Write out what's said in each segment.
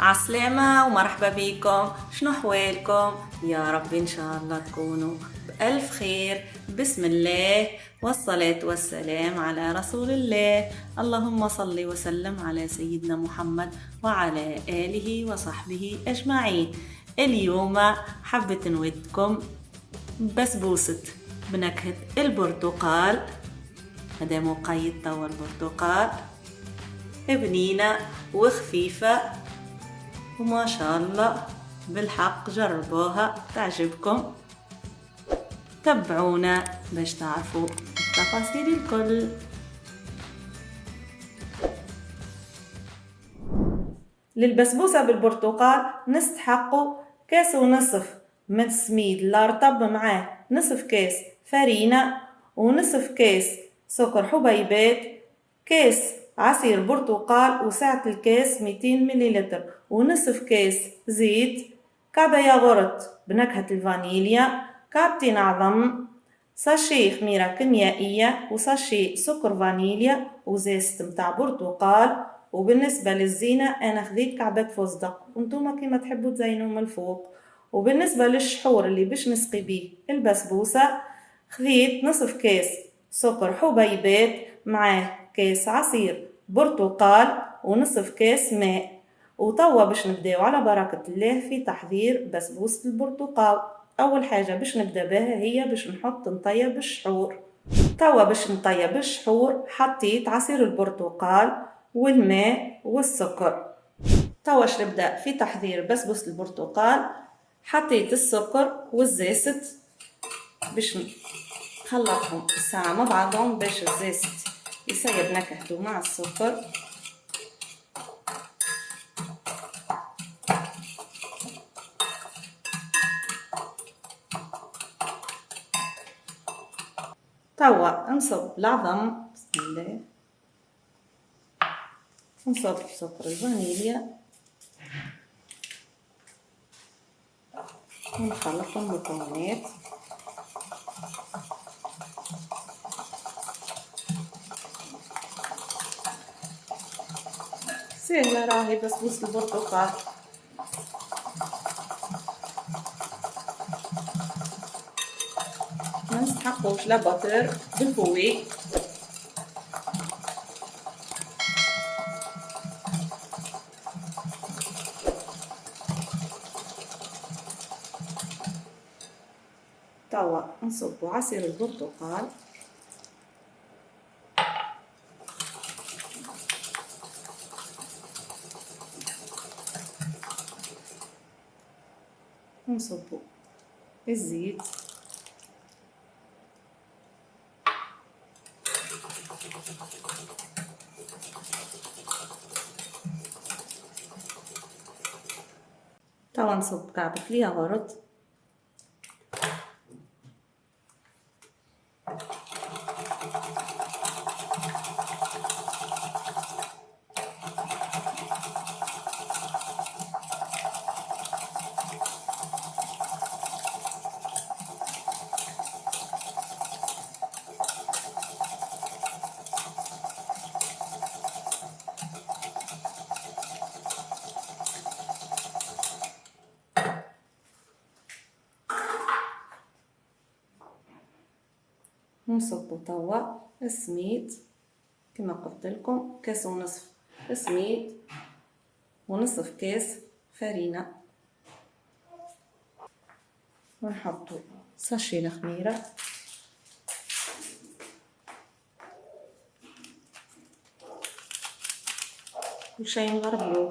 عالسلامة ومرحبا بكم. شنو حوالكم؟ يا رب إن شاء الله تكونوا بألف خير. بسم الله والصلاة والسلام على رسول الله. اللهم صل وسلم على سيدنا محمد وعلى آله وصحبه أجمعين. اليوم حبيت نودكم بسبوسة بنكهة البرتقال. هذا مقيد توا البرتقال، بنينة وخفيفة وما شاء الله بالحق جربوها تعجبكم. تابعونا باش تعرفوا التفاصيل الكل. للبسبوسة بالبرتقال نستحقوا كاس ونصف من السميد الرطب، معاه نصف كاس فرينة ونصف كاس سكر حبيبات، كاس عصير برتقال وسعة الكاس 200 مليلتر، ونصف كاس زيت، كعبة ياغورت بنكهة الفانيليا، كعبتين عظم، ساشي خميرة كيميائية وساشي سكر فانيليا وزيت متاع برتقال. وبالنسبة للزينة أنا خذيت كعبة فستق وانتوما كيما تحبوا تزينوا من الفوق. وبالنسبة للشحور اللي باش نسقي بيه البسبوسة خذيت نصف كاس سكر حبيبات معاه كاس عصير برتقال ونصف كاس ماء. وتوا باش نبداو على بركة الله في تحضير بسبوسة البرتقال. أول حاجة باش نبدا بها هي باش نطيب الشحور. توا باش نطيب الشحور حطيت عصير البرتقال والماء والسكر. توا باش نبدا في تحضير بسبوسة البرتقال. حطيت السكر والزيت باش نخلطهم ساعة مع بعضهم باش الزيت يسيب نكهته مع السكر. توا نصب العظم، بسم الله، نصب سكر الفانيليا ونخلط المكونات. سهلة راهي بسبوسة البرتقال. ما نستحقوش لا بطر بالفوي. توا نصب عصير البرتقال ونصب الزيت توا نصب كعبة الياغورت ونصبو توا السميد كما قلت لكم كاس ونصف سميد ونصف كاس فرينة، ونحطو ساشي الخميرة وشي نغربلوه.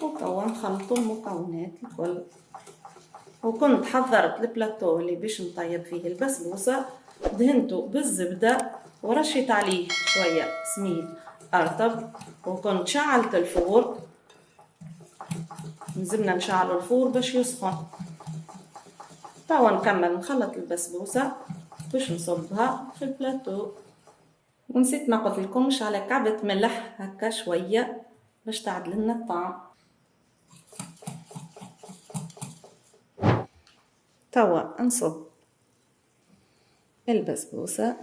وتوا نخلطو المكونات الكل. وكنت حضرت البلاطو اللي باش نطيب فيه البسبوسة، دهنته بالزبدة ورشيت عليه شوية سميد أرطب، وكنت شعلت الفور. لازمنا نشعل الفور باش يسخن. توا نكمل نخلط البسبوسة باش نصبها في البلاطو. ونسيت ما قلت لكمش على كعبة ملح هكا شوية باش تعدل لنا الطعم. توا نصب البسبوسة.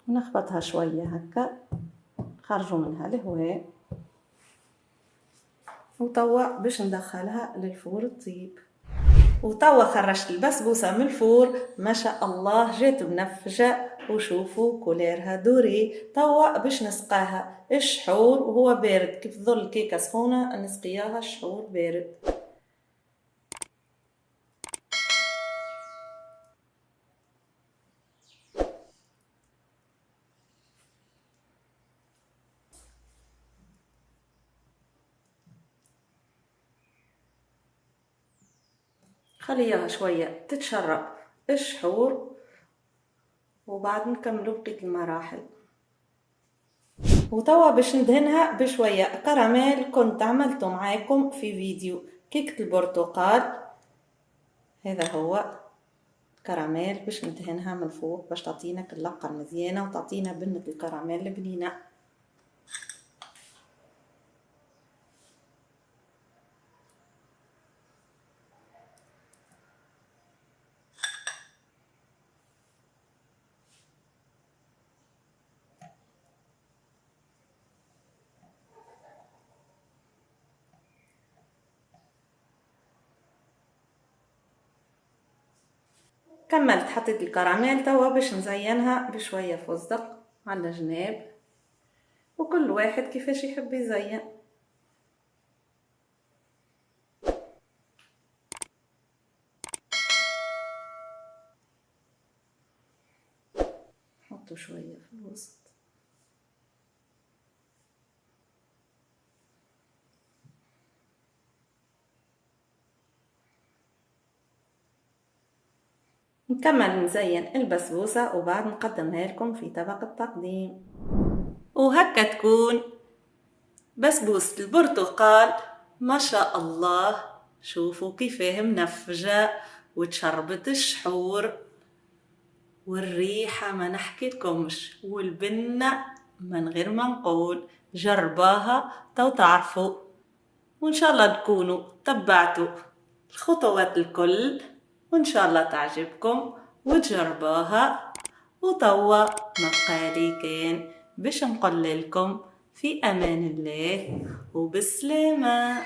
ونخبطها شوية هكا، خرجوا منها الهواء، وتوا باش ندخلها للفور تطيب. وتوا خرجت البسبوسة من الفور، ما شاء الله جات منفجة، وشوفوا كوليرها دوري. توا باش نسقاها الشحور وهو بارد، كيف تظل الكيكة سخونة نسقياها الشحور بارد. خليها شوية تتشرب الشحور، وبعد نكملوا بقية المراحل. وتوا باش ندهنها بشوية كراميل كنت عملته معاكم في فيديو كيكة البرتقال. هذا هو كراميل باش ندهنها من فوق باش تعطينا كاللقة مزيانة وتعطينا بنة الكراميل البنينة. كملت حطيت الكراميل، توا باش نزينها بشوية فستق على الجناب، وكل واحد كيفاش يحب يزين. نحطو شوية في الوسط. نكمل نزين البسبوسة وبعد نقدمها لكم في طبق التقديم. وهكا تكون بسبوسة البرتقال ما شاء الله. شوفوا كيفاه منفجة وتشربت الشحور، والريحة ما نحكي لكمش، والبنة من غير ما نقول. جرباها تو تعرفوا، وإن شاء الله تكونوا تبعتوا الخطوات الكل، وإن شاء الله تعجبكم وتجربوها. وتوا مقالي كان باش نقول لكم في أمان الله وبالسلامة.